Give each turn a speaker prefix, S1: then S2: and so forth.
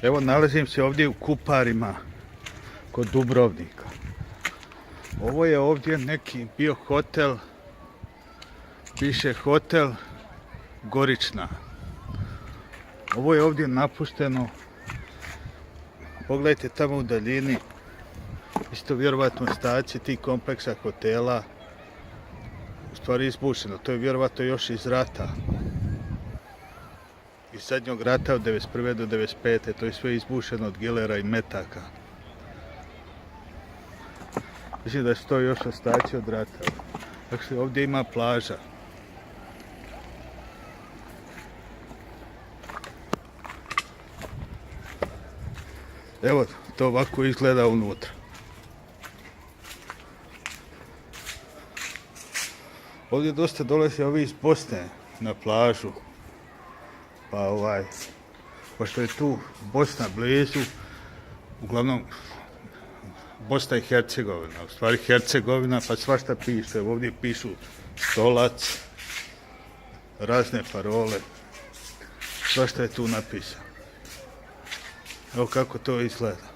S1: Evo nalazim se ovdje u Kuparima kod Dubrovnika. Ovo je ovdje neki bio hotel, piše hotel Gorična. Ovo je ovdje napušteno. Pogledajte tamo u daljini, isto vjerovatno staci tih kompleksa hotela, u stvari izbušeno. To je vjerovatno još iz rata. Iz zadnjeg rata od 1991. do 1995. To je sve izbušeno od gilera i metaka. Mislim da su to još ostaci od rata. Dakle, ovdje ima plaža. Evo, to ovako izgleda unutra. Ovdje dosta dolaze ovi iz Bosne na plažu. Pa pošto je tu Bosna blizu, uglavnom Bosna i Hercegovina, u stvari Hercegovina, pa svašta piše. Ovdje pišu Stolac, razne parole, svašta je tu napisano. Evo kako to izgleda.